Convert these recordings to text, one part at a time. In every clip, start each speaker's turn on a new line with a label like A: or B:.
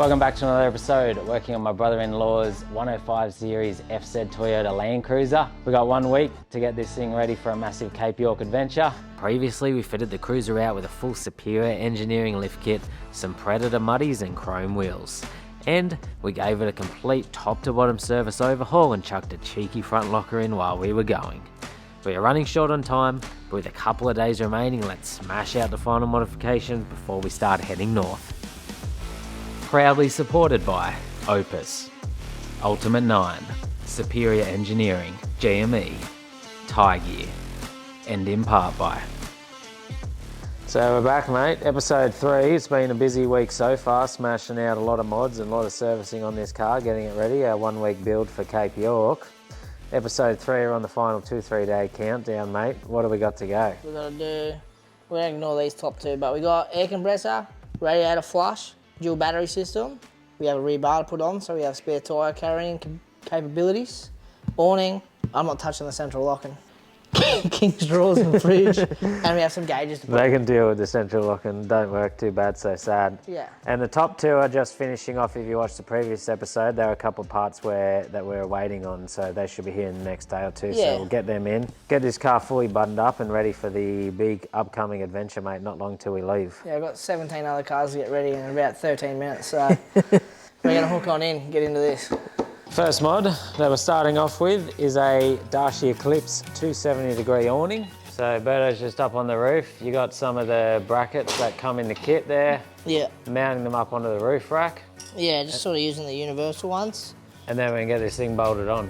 A: Welcome back to another episode, working on my brother-in-law's 105 series FZ Toyota LandCruiser. We got 1 week to get this thing ready for a massive Cape York adventure. Previously, we fitted the cruiser out with a full Superior engineering lift kit, some Predator muddies and chrome wheels. And we gave it a complete top to bottom service overhaul and chucked a cheeky front locker in while we were going. We are running short on time, but with a couple of days remaining, let's smash out the final modifications before we start heading north. Proudly supported by Opus, Ultimate 9, Superior Engineering, GME, Tie Gear, and in part by. So we're back, mate. Episode 3. It's been a busy week so far, smashing out a lot of mods and a lot of servicing on this car, getting it ready. Our 1 week build for Cape York. Episode 3 are on the final 2-3 day countdown, mate. What do we got to go?
B: We're gonna ignore these top two, but we got air compressor, radiator flush, dual battery system. We have a rear bar to put on, so we have spare tyre carrying capabilities. Awning. I'm not touching the central locking. King's drawers in the fridge. And we have some gauges to put
A: They can deal with the central locking, don't work too bad, so sad.
B: Yeah.
A: And the top two are just finishing off. If you watched the previous episode, there are a couple of parts that we're waiting on, so they should be here in the next day or two.
B: Yeah.
A: So we'll get them in. Get this car fully buttoned up and ready for the big upcoming adventure, mate. Not long till we leave.
B: Yeah, I've got 17 other cars to get ready in about 13 minutes, so we're gonna hook on in and get into this.
A: First mod that we're starting off with is a Darche Eclipse 270-degree awning. So Berto's just up on the roof. You got some of the brackets that come in the kit there.
B: Yeah.
A: Mounting them up onto the roof rack.
B: Yeah, just sort of using the universal ones.
A: And then we can get this thing bolted on.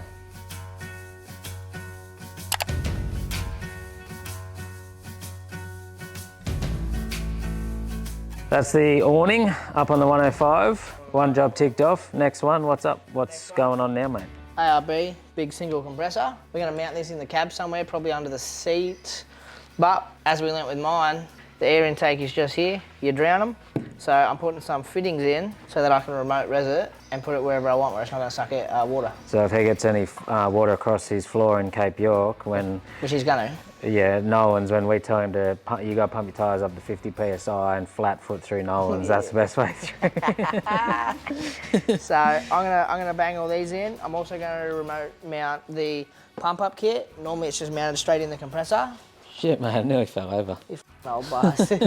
A: That's the awning up on the 105. One job ticked off. Next one, what's up? What's going on now, mate?
B: ARB, big single compressor. We're gonna mount this in the cab somewhere, probably under the seat. But as we learnt with mine, the air intake is just here. You drown them. So I'm putting some fittings in so that I can remote res it and put it wherever I want where it's not gonna suck out water.
A: So if he gets any water across his floor in Cape York,
B: Which he's gonna.
A: Yeah, Nolan's, when we tell him to pump, you got to pump your tyres up to 50 PSI and flat foot through Nolan's, that's the best way through.
B: So I'm gonna bang all these in. I'm also gonna remote mount the pump up kit. Normally it's just mounted straight in the compressor.
A: Shit, man, I nearly fell over.
B: You old bastard.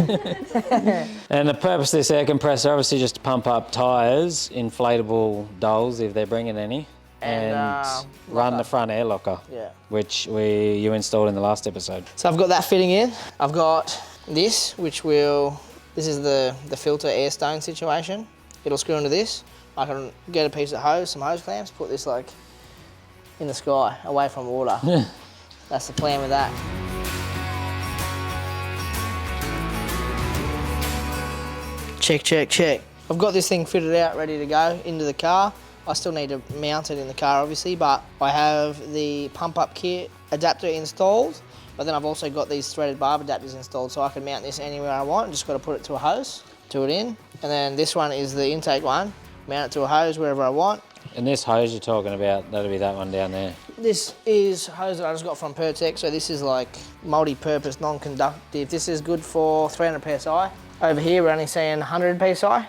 A: And the purpose of this air compressor, obviously just to pump up tyres, inflatable dolls if they're bringing any, and run the front air locker,
B: Yeah.
A: which you installed in the last episode.
B: So I've got that fitting in. I've got this, this is the filter air stone situation. It'll screw into this. I can get a piece of hose, some hose clamps, put this like in the sky, away from water.
A: Yeah.
B: That's the plan with that. Check, check, check. I've got this thing fitted out, ready to go into the car. I still need to mount it in the car, obviously, but I have the pump up kit adapter installed, but then I've also got these threaded barb adapters installed, so I can mount this anywhere I want. Just got to put it to a hose, do it in, and then this one is the intake one. Mount it to a hose wherever I want.
A: And this hose you're talking about, that'll be that one down there.
B: This is hose that I just got from Pertec, so this is like multi-purpose, non-conductive. This is good for 300 PSI. Over here we're only seeing 100 PSI.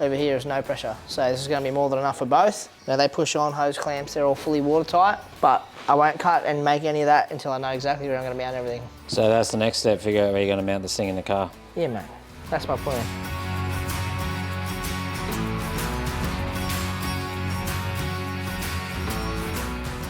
B: Over here is no pressure, so this is going to be more than enough for both. Now they push on hose clamps, they're all fully watertight, but I won't cut and make any of that until I know exactly where I'm going to mount everything.
A: So that's the next step, figure out where you're going to mount this thing in the car.
B: Yeah, mate, that's my plan.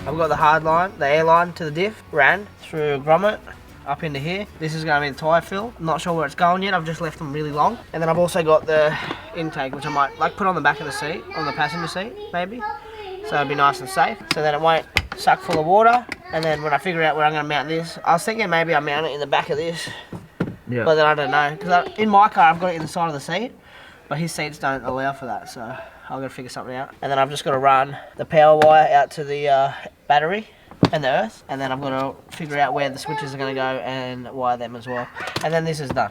B: I've got the hard line, the air line to the diff, ran through a grommet up into here. This is going to be the tyre fill. I'm not sure where it's going yet, I've just left them really long. And then I've also got the intake, which I might like put on the back of the seat, on the passenger seat maybe. So it'll be nice and safe. So then it won't suck full of water. And then when I figure out where I'm going to mount this, I was thinking maybe I mount it in the back of this. Yeah. But then I don't know, because in my car I've got it in the side of the seat, but his seats don't allow for that, so I've got to figure something out. And then I've just got to run the power wire out to the battery and the earth, and then I've got to figure out where the switches are going to go and wire them as well. And then this is done.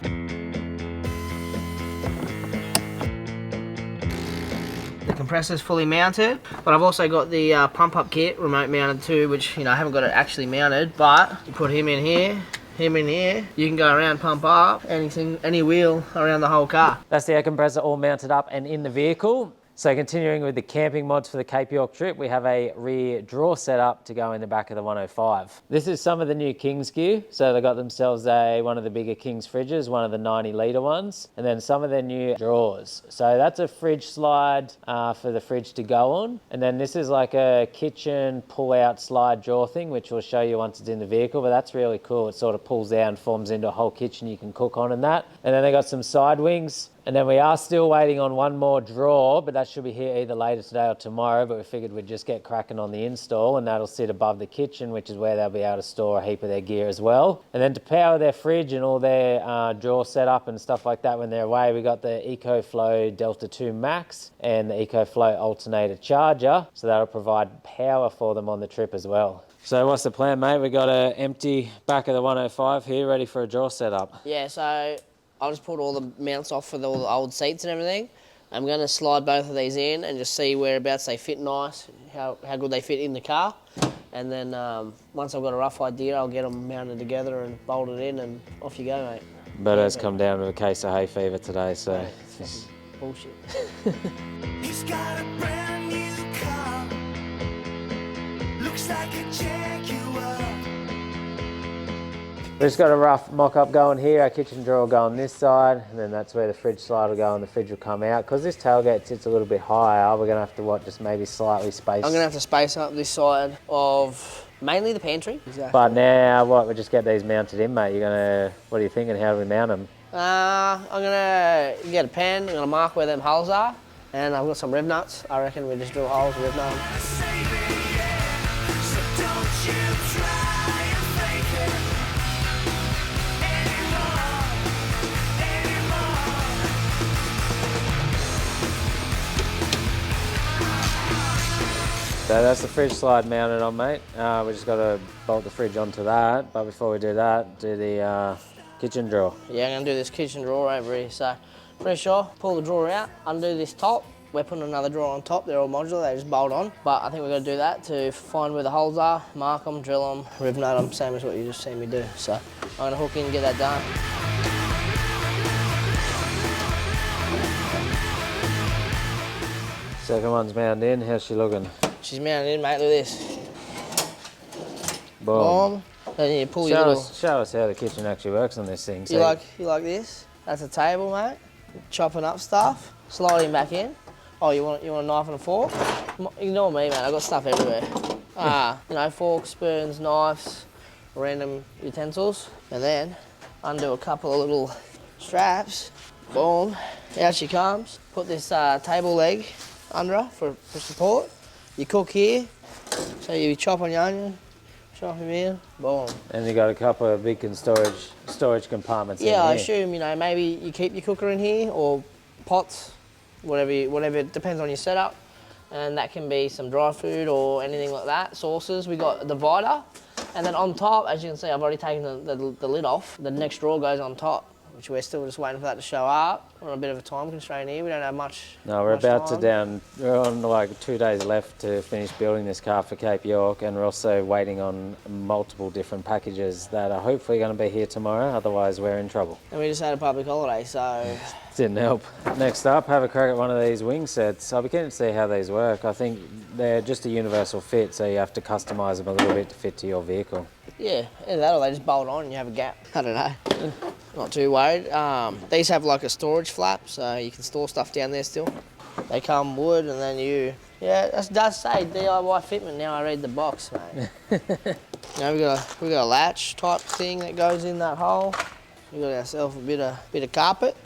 B: The compressor's fully mounted, but I've also got the pump up kit remote mounted too, which I haven't got it actually mounted, but you put him in here, him in here, you can go around, pump up any wheel around the whole car.
A: That's the air compressor all mounted up and in the vehicle. So continuing with the camping mods for the Cape York trip, we have a rear drawer setup to go in the back of the 105. This is some of the new King's gear. So they got themselves one of the bigger King's fridges, one of the 90-litre ones, and then some of their new drawers. So that's a fridge slide for the fridge to go on. And then this is like a kitchen pull-out slide drawer thing, which we'll show you once it's in the vehicle, but that's really cool. It sort of pulls down, forms into a whole kitchen you can cook on and that. And then they got some side wings. And then we are still waiting on one more drawer, but that should be here either later today or tomorrow, but we figured we'd just get cracking on the install, and that'll sit above the kitchen, which is where they'll be able to store a heap of their gear as well. And then to power their fridge and all their drawer setup and stuff like that when they're away, we got the EcoFlow Delta 2 Max and the EcoFlow alternator charger, so that'll provide power for them on the trip as well. So what's the plan, mate? We got an empty back of the 105 here, ready for a drawer setup.
C: Yeah, so I'll just put all the mounts off for all the old seats and everything. I'm going to slide both of these in and just see whereabouts they fit nice, how good they fit in the car. And then once I've got a rough idea, I'll get them mounted together and bolted in, and off you go, mate.
A: Berto's come down with a case of hay fever today, so...
C: Mate, it's bullshit.
D: He's got a brand new car. Looks like a Jaguar.
A: We've just got a rough mock-up going here, our kitchen drawer will go on this side, and then that's where the fridge slide will go and the fridge will come out. Because this tailgate sits a little bit higher, we're going to have to, just maybe slightly space...
C: I'm going to have to space up this side of mainly the pantry. Exactly.
A: But now, we just get these mounted in, mate. What are you thinking, how do we mount them?
C: I'm going to get a pen, I'm going to mark where them holes are, and I've got some rib nuts. I reckon we just drill holes, rib nut them.
D: So don't you try and fake it
A: So that's the fridge slide mounted on, mate. We just got to bolt the fridge onto that, but before we do that, do the kitchen drawer.
C: Yeah, I'm going to do this kitchen drawer over here. So, pretty sure, pull the drawer out, undo this top. We're putting another drawer on top. They're all modular, they just bolt on. But I think we're going to do that to find where the holes are, mark them, drill them, rib nut them, same as what you just seen me do. So, I'm going to hook in and get that done.
A: Second one's mounted in. How's she looking?
C: She's mounted in, mate. Look at this.
A: Boom.
C: Boom. Then you pull your little...
A: Show us how the kitchen actually works on this thing.
C: You like this? That's a table, mate. Chopping up stuff, sliding back in. Oh, you want a knife and a fork? Ignore me, mate. I've got stuff everywhere. Forks, spoons, knives, random utensils. And then undo a couple of little straps. Boom. Out she comes. Put this table leg under her for support. You cook here, so you chop on your onion, chop them in, boom.
A: And you got a couple of big storage compartments in here.
C: Yeah, I assume, maybe you keep your cooker in here, or pots, whatever, it depends on your setup. And that can be some dry food or anything like that, sauces. We got a divider, and then on top, as you can see, I've already taken the lid off. The next drawer goes on top, which we're still just waiting for that to show up. We're on a bit of a time constraint here. We don't have much.
A: No, we're we're on like 2 days left to finish building this car for Cape York, and we're also waiting on multiple different packages that are hopefully going to be here tomorrow, otherwise we're in trouble.
C: And we just had a public holiday, so...
A: Didn't help. Next up, have a crack at one of these wing sets. I'll be keen to see how these work. I think they're just a universal fit, so you have to customise them a little bit to fit to your vehicle.
C: Yeah, either that or they just bolt on and you have a gap. I don't know. Not too worried. These have like a storage flap, so you can store stuff down there still. They come wood and then yeah, that does say DIY fitment. Now I read the box, mate. We got a latch type thing that goes in that hole. We got ourselves a bit of carpet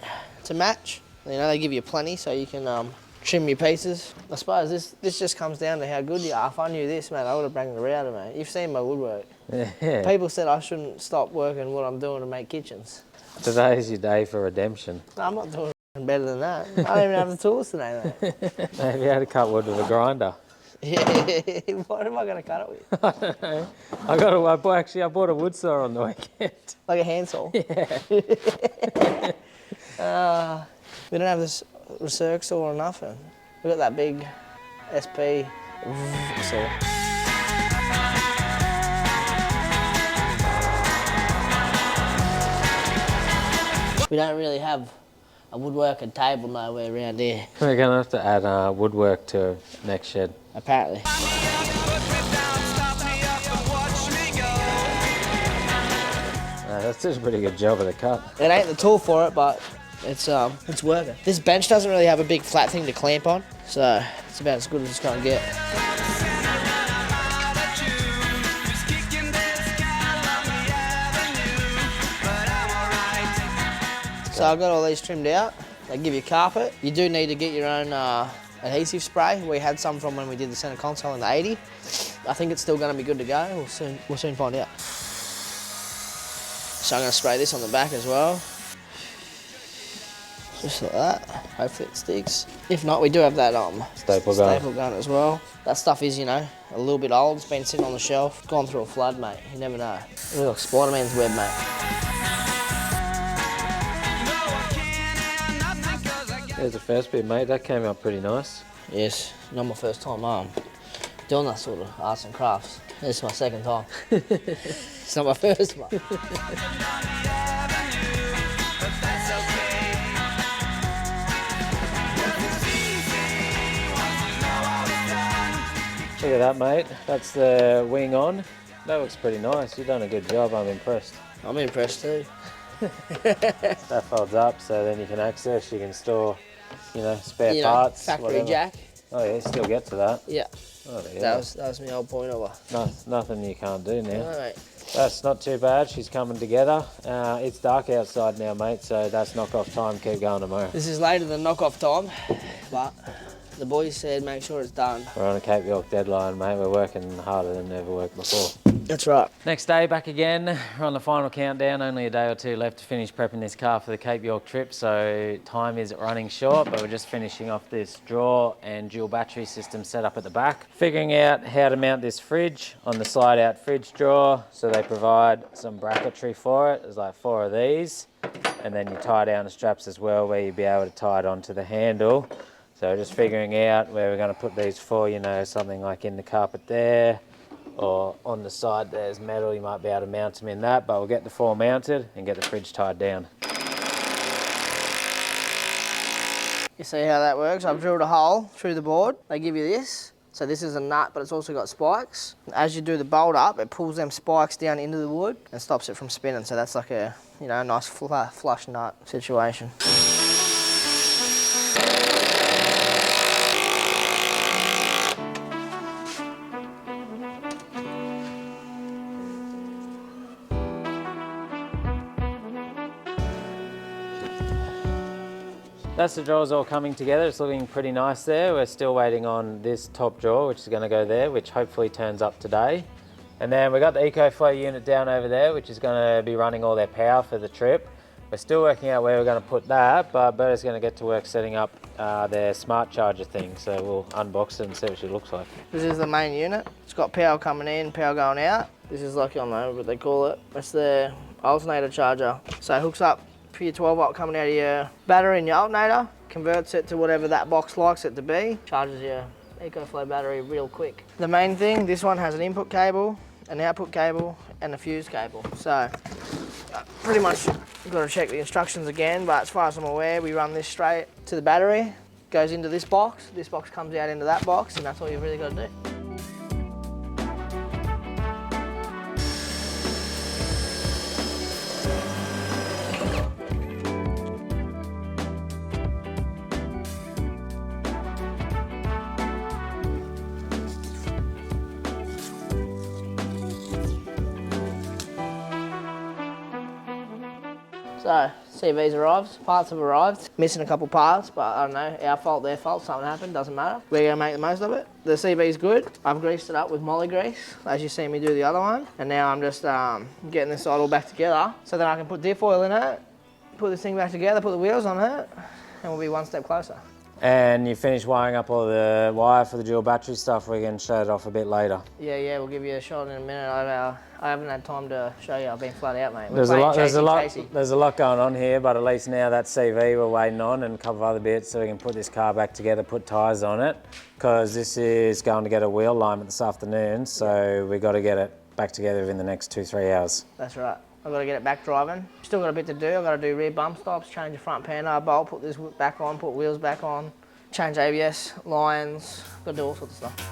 C: to match. They give you plenty, so you can trim your pieces. I suppose this just comes down to how good you are. If I knew this, mate, I would have brought the router, mate. You've seen my woodwork.
A: Yeah.
C: People said I shouldn't stop working what I'm doing to make kitchens.
A: Today's your day for redemption.
C: No, I'm not doing better than that. I don't even have the tools today, mate.
A: Maybe you had to cut wood with a grinder.
C: Yeah, what am I going to cut it with?
A: I don't know. I bought a wood saw on the weekend.
C: Like a handsaw?
A: Yeah.
C: We don't have this recirc saw or nothing. We got that big SP saw. We don't really have a woodworking table nowhere around here,
A: We're gonna have to add woodwork to next shed.
C: apparently.
A: That's just a pretty good job of the cut.
C: It ain't the tool for it, but it's working. This bench doesn't really have a big flat thing to clamp on, so it's about as good as it's gonna get. So I've got all these trimmed out. They give you carpet. You do need to get your own adhesive spray. We had some from when we did the centre console in the 80. I think it's still going to be good to go. We'll soon find out. So I'm going to spray this on the back as well. Just like that. Hopefully it sticks. If not, we do have that
A: Staple
C: gun as well. That stuff is, you know, a little bit old. It's been sitting on the shelf. Gone through a flood, mate. You never know. It looks like Spider-Man's web, mate.
A: There's the first bit, mate. That came out pretty nice.
C: Yes, not my first time doing that sort of arts and crafts. This is my second time. It's not my first one.
A: Look at that, mate. That's the wing on. That looks pretty nice. You've done a good job. I'm impressed.
C: I'm impressed too.
A: That folds up, so then you can access, you can store, you know, spare
C: You know,
A: parts.
C: factory
A: whatever.
C: jack.
A: Oh yeah, you still get to that.
C: Yeah,
A: Oh, there you
C: that
A: go.
C: was my whole point of her.
A: Nothing you can't do now.
C: All right.
A: That's not too bad. She's coming together. It's dark outside now, mate, so that's knock-off time. Keep going tomorrow.
C: This is later than knock-off time, but the boys said make sure it's done.
A: We're on a Cape York deadline, mate. We're working harder than ever worked before.
C: That's right.
A: Next day, back again. We're on the final countdown. Only a day or two left to finish prepping this car for the Cape York trip, so time is running short, but we're just finishing off this drawer and dual battery system set up at the back. Figuring out how to mount this fridge on the slide-out fridge drawer, so they provide some bracketry for it. There's like 4 of these, and then you tie down the straps as well, where you'll be able to tie it onto the handle. So just figuring out where we're going to put these for, you know, something like in the carpet there, or on the side there's metal, you might be able to mount them in that, but we'll get the 4 mounted and get the fridge tied down.
C: You see how that works? I've drilled a hole through the board. They give you this. So this is a nut, but it's also got spikes. As you do the bolt up, it pulls them spikes down into the wood and stops it from spinning. So that's like a, you know, nice flush nut situation.
A: That's the drawers all coming together. It's looking pretty nice there. We're still waiting on this top drawer, which is going to go there, which hopefully turns up today. And then we got the EcoFlow unit down over there, which is going to be running all their power for the trip. We're still working out where we're going to put that, but Berta's going to get to work setting up their smart charger thing. So we'll unbox it and see what she looks like.
C: This is the main unit. It's got power coming in, power going out. This is like, I don't know what they call it. It's the alternator charger. So it hooks up for your 12 volt coming out of your battery in your alternator, converts it to whatever that box likes it to be, charges your EcoFlow battery real quick. The main thing, this one has an input cable, an output cable, and a fuse cable. So pretty much you've got to check the instructions again, but as far as I'm aware, we run this straight to the battery, goes into this box comes out into that box, and that's all you've really got to do. So, CV's arrived, parts have arrived, missing a couple parts, but I don't know, our fault, their fault, something happened, doesn't matter. We're gonna make the most of it. The CV's good. I've greased it up with molly grease, as you see me do the other one. And now I'm just getting this side all back together, so then I can put diff oil in it, put this thing back together, put the wheels on it, and we'll be one step closer.
A: And you finished wiring up all the wire for the dual battery stuff. We're going to show it off a bit later.
C: Yeah, we'll give you a shot in a minute. I haven't had time to show you. I've been flat out, mate.
A: There's a lot going on here, but at least now that CV we're waiting on and a couple of other bits so we can put this car back together, put tyres on it, because this is going to get a wheel alignment this afternoon, so we've got to get it back together in the next 2-3 hours.
C: That's right. I've got to get it back driving. Still got a bit to do. I've got to do rear bump stops, change the front panel bolt, put this back on, put wheels back on, change ABS lines. Got to do all sorts of stuff.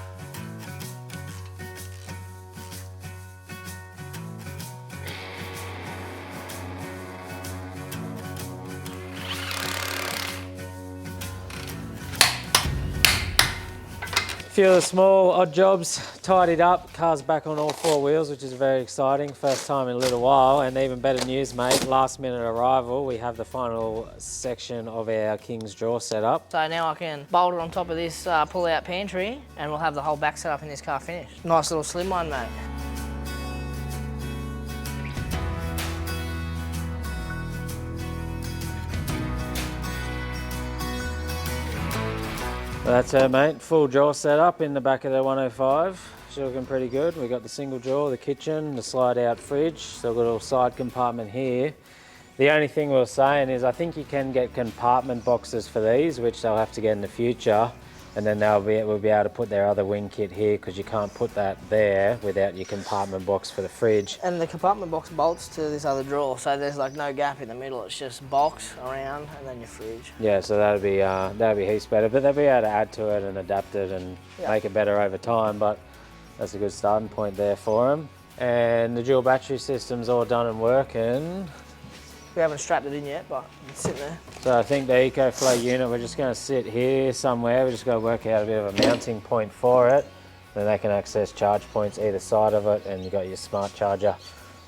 A: A few of the small odd jobs tidied up, car's back on all four wheels, which is very exciting. First time in a little while, and even better news, mate, last minute arrival, we have the final section of our King's Draw set up.
C: So now I can bolt it on top of this pull-out pantry, and we'll have the whole back set up in this car finished. Nice little slim one, mate.
A: That's it, mate. Full jaw set up in the back of the 105. She's looking pretty good. We got the single jaw, the kitchen, the slide out fridge. So we've got a little side compartment here. The only thing we were saying is I think you can get compartment boxes for these, which they'll have to get in the future. And then we'll be able to put their other wing kit here because you can't put that there without your compartment box for the fridge.
C: And the compartment box bolts to this other drawer, so there's like no gap in the middle. It's just box around and then your fridge.
A: Yeah, so that'd be heaps better. But they'll be able to add to it and adapt it and make it better over time. But that's a good starting point there for them. And the dual battery system's all done and working.
C: We haven't strapped it in yet, but it's sitting there.
A: So I think the EcoFlow unit, we're just going to sit here somewhere. We're just going to work out a bit of a mounting point for it. Then they can access charge points either side of it, and you've got your smart charger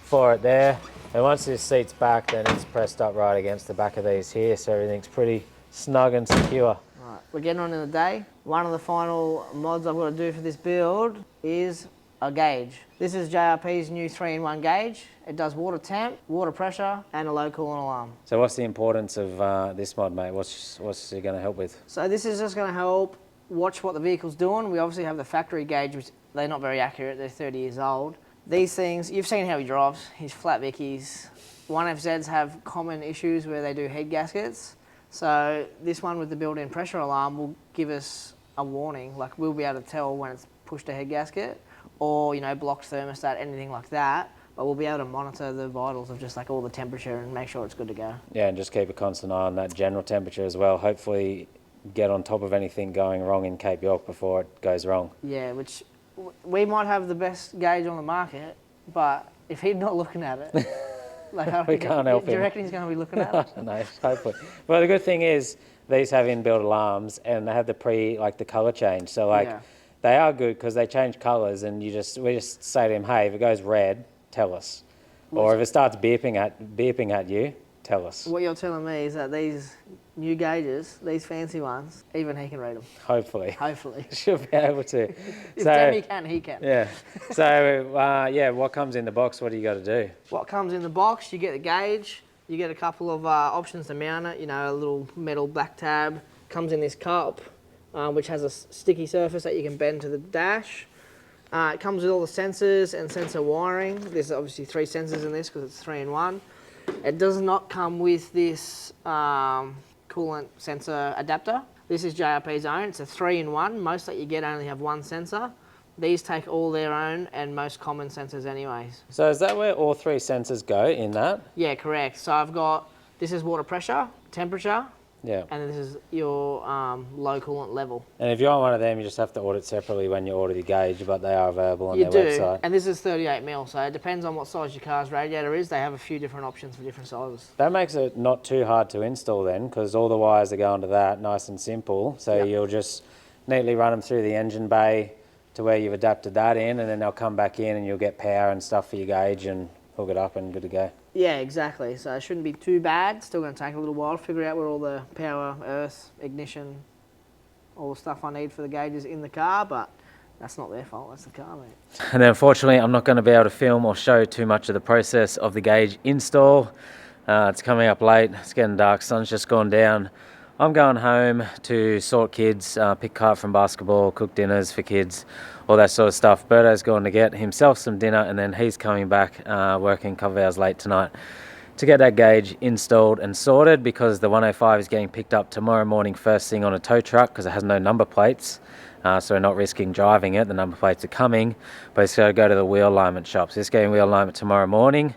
A: for it there. And once this seat's back, then it's pressed up right against the back of these here, so everything's pretty snug and secure.
C: Right, we're getting on in the day. One of the final mods I've got to do for this build is a gauge. This is JRP's new 3-in-1 gauge. It does water temp, water pressure, and a low coolant alarm.
A: So what's the importance of this mod, mate? What's it going to help with?
C: So this is just going to help watch what the vehicle's doing. We obviously have the factory gauge, which they're not very accurate. They're 30 years old. These things, you've seen how he drives. He's flat Vickies. 1FZs have common issues where they do head gaskets. So this one with the built-in pressure alarm will give us a warning. Like we'll be able to tell when it's pushed a head gasket or, you know, blocked thermostat, anything like that. But we'll be able to monitor the vitals of just like all the temperature and make sure it's good to go.
A: Yeah, and just keep a constant eye on that general temperature as well. Hopefully get on top of anything going wrong in Cape York before it goes wrong.
C: Yeah, which we might have the best gauge on the market, but if he's not looking at it, like
A: we can't help him.
C: Do you reckon he's going to be looking at it?
A: No, hopefully. Well, the good thing is these have inbuilt alarms and they have the the colour change. So like they are good because they change colours, and we just say to him, hey, if it goes red, tell us. Or if it starts beeping at you, tell us.
C: What you're telling me is that these new gauges, these fancy ones, even he can read them.
A: Hopefully.
C: Hopefully.
A: Should be able to.
C: If Demi can, he can.
A: Yeah. So, what comes in the box? What do you got to do?
C: What comes in the box, you get the gauge, you get a couple of options to mount it, you know, a little metal black tab. Comes in this cup, which has a sticky surface that you can bend to the dash. It comes with all the sensors and sensor wiring. There's obviously 3 sensors in this because it's 3-in-1. It does not come with this coolant sensor adapter. This is JRP's own. It's a 3-in-1. Most that you get only have 1 sensor. These take all their own and most common sensors anyways.
A: So is that where all 3 sensors go in that?
C: Yeah, correct. So I've got, this is water pressure, temperature,
A: yeah,
C: and this is your low coolant level.
A: And if you want one of them, you just have to order it separately when you order the gauge, but they are available on their website.
C: And this is 38mm, so it depends on what size your car's radiator is. They have a few different options for different sizes.
A: That makes it not too hard to install then, because all the wires are going to that, nice and simple. So you'll just neatly run them through the engine bay to where you've adapted that in, and then they'll come back in and you'll get power and stuff for your gauge and hook it up and good to go.
C: Yeah, exactly. So it shouldn't be too bad. Still going to take a little while to figure out where all the power, earth, ignition, all the stuff I need for the gauges in the car, but that's not their fault, that's the car, mate.
A: And then unfortunately, I'm not going to be able to film or show too much of the process of the gauge install. It's coming up late, it's getting dark, sun's just gone down. I'm going home to sort kids, pick up from basketball, cook dinners for kids, all that sort of stuff. Berto's going to get himself some dinner, and then he's coming back, working a couple of hours late tonight to get that gauge installed and sorted, because the 105 is getting picked up tomorrow morning first thing on a tow truck because it has no number plates. So we're not risking driving it, the number plates are coming, but it's got to go to the wheel alignment shop. So it's getting wheel alignment tomorrow morning.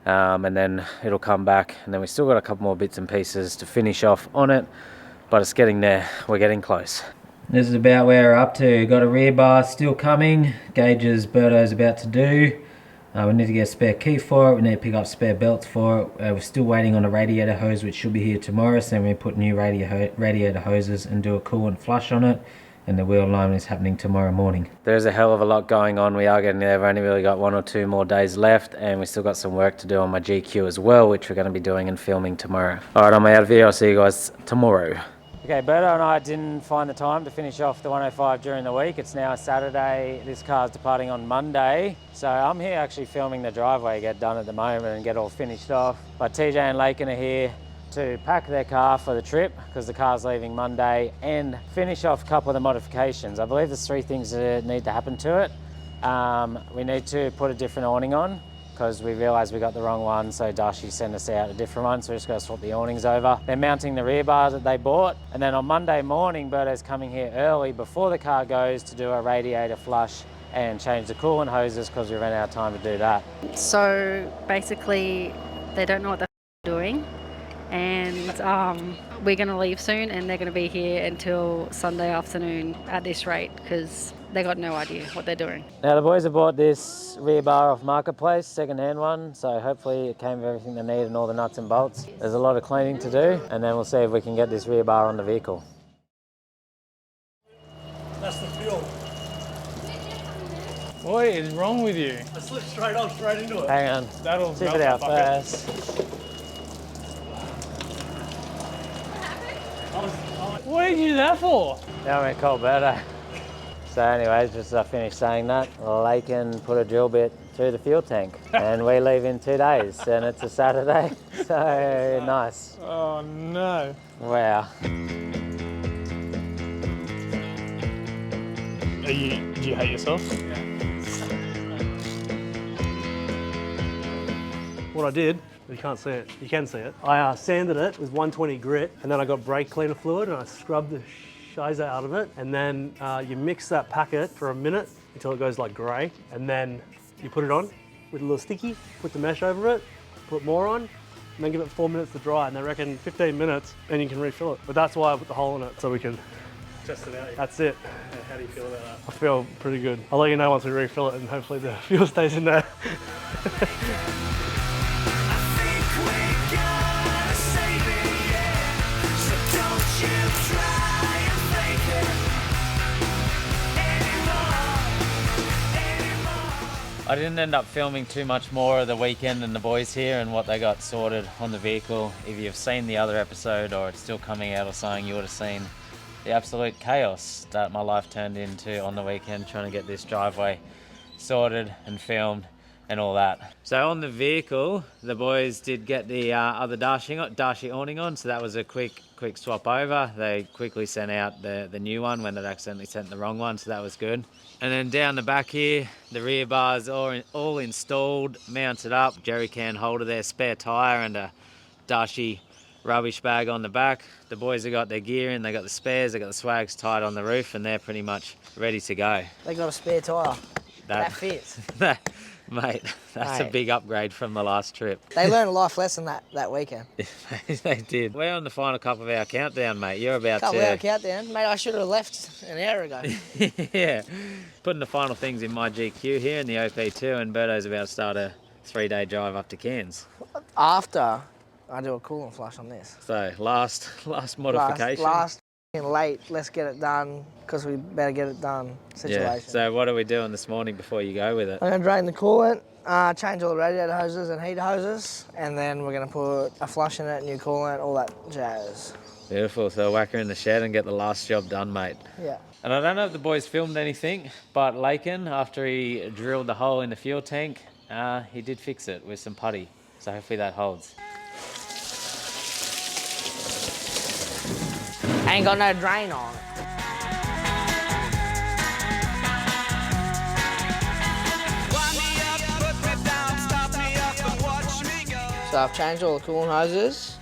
A: and then it'll come back, and then we still got a couple more bits and pieces to finish off on it, but it's getting there. We're getting close. This is about where we're up to. Got a rear bar still coming. Gauges Berto's about to do. We need to get a spare key for it. We need to pick up spare belts for it. We're still waiting on a radiator hose, which should be here tomorrow. So then we put new radiator hoses and do a coolant flush on it. And the wheel alignment is happening tomorrow morning. There's a hell of a lot going on. We are getting there. We've only really got 1 or 2 more days left, and we still got some work to do on my GQ as well, which we're going to be doing and filming tomorrow. All right, I'm out of here. I'll see you guys tomorrow. Okay, Berto and I didn't find the time to finish off the 105 during the week. It's now Saturday. This car's departing on Monday. So I'm here actually filming the driveway get done at the moment and get all finished off. But TJ and Lakin are here to pack their car for the trip because the car's leaving Monday and finish off a couple of the modifications. I believe there's 3 things that need to happen to it. We need to put a different awning on because we realised we got the wrong one, so Darche sent us out a different one, so we're just going to swap the awnings over. They're mounting the rear bars that they bought, and then on Monday morning, Berto's coming here early before the car goes to do a radiator flush and change the coolant hoses because we ran out of time to do that.
E: So basically, they don't know what they're doing, and we're going to leave soon, and they're going to be here until Sunday afternoon at this rate because they got no idea what they're doing.
A: Now the boys have bought this rear bar off Marketplace, second-hand one, so hopefully it came with everything they need and all the nuts and bolts. There's a lot of cleaning to do, and then we'll see if we can get this rear bar on the vehicle.
F: That's the fuel.
G: What is wrong with you?
F: I slipped straight into it.
A: Hang on,
G: That'll
A: tip
G: melt
A: it out
G: that bucket.
A: first.
G: What did you do that for?
A: Now I'm going to call Berto. So anyways, just as I finished saying that, Lakin put a drill bit through the fuel tank and we leave in 2 days and it's a Saturday, so nice.
G: Oh no.
A: Wow.
G: Do you hate yourself?
F: What I did, you can't see it, you can see it. I sanded it with 120 grit, and then I got brake cleaner fluid and I scrubbed the shiza out of it, and then you mix that packet for a minute until it goes like grey, and then you put it on with a little sticky, put the mesh over it, put more on, and then give it 4 minutes to dry, and they reckon 15 minutes and you can refill it. But that's why I put the hole in it, so we can test it out. That's it. How do you feel about that? I feel pretty good. I'll let you know once we refill it and hopefully the fuel stays in there.
A: I didn't end up filming too much more of the weekend than the boys here and what they got sorted on the vehicle. If you've seen the other episode or it's still coming out or something, you would have seen the absolute chaos that my life turned into on the weekend trying to get this driveway sorted and filmed and all that. So on the vehicle, the boys did get the other Darche awning on, so that was a quick swap over. They quickly sent out the new one when they'd accidentally sent the wrong one, so that was good. And then down the back here, the rear bars all installed, mounted up, jerry can holder there, spare tyre and a Darche rubbish bag on the back. The boys have got their gear in, they got the spares, they got the swags tied on the roof, and they're pretty much ready to go.
C: They got a spare tyre. That fits.
A: Mate, that's a big upgrade from the last trip.
C: They learned a life lesson that weekend.
A: They did. We're on the final couple of our countdown, mate. You're about
C: Couple
A: to...
C: hour countdown. Mate, I should have left an hour ago.
A: Yeah. Putting the final things in my GQ here in the OP2, and Berto's about to start a 3-day drive up to Cairns.
C: After I do a coolant flush on this.
A: So, last modification.
C: Last late, let's get it done, because we better get it done situation.
A: Yeah. So what are we doing this morning before you go with it?
C: I'm going to drain the coolant, change all the radiator hoses and heater hoses, and then we're going to put a flush in it, new coolant, all that jazz.
A: Beautiful. So whack her in the shed and get the last job done, mate.
C: Yeah.
A: And I don't know if the boys filmed anything, but Lakin, after he drilled the hole in the fuel tank, he did fix it with some putty. So hopefully that holds.
C: Ain't got no drain on it. So I've changed all the coolant hoses.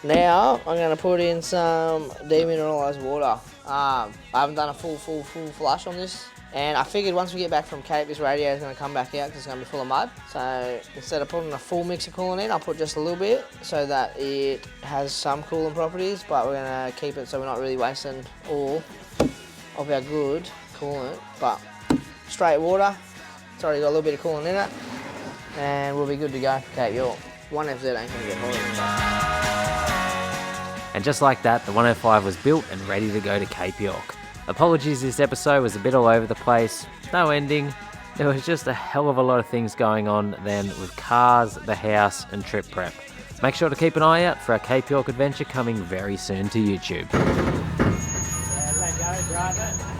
C: Now I'm going to put in some demineralised water. I haven't done a full flush on this. And I figured once we get back from Cape, this radiator is going to come back out because it's going to be full of mud. So instead of putting a full mix of coolant in, I'll put just a little bit so that it has some coolant properties, but we're going to keep it so we're not really wasting all of our good coolant. But straight water, it's already got a little bit of coolant in it, and we'll be good to go for Cape York. 1FZ ain't going to get hot.
A: And just like that, the 105 was built and ready to go to Cape York. Apologies, this episode was a bit all over the place, no ending. There was just a hell of a lot of things going on then with cars, the house and trip prep. Make sure to keep an eye out for our Cape York adventure coming very soon to YouTube.
B: Let go, drive it.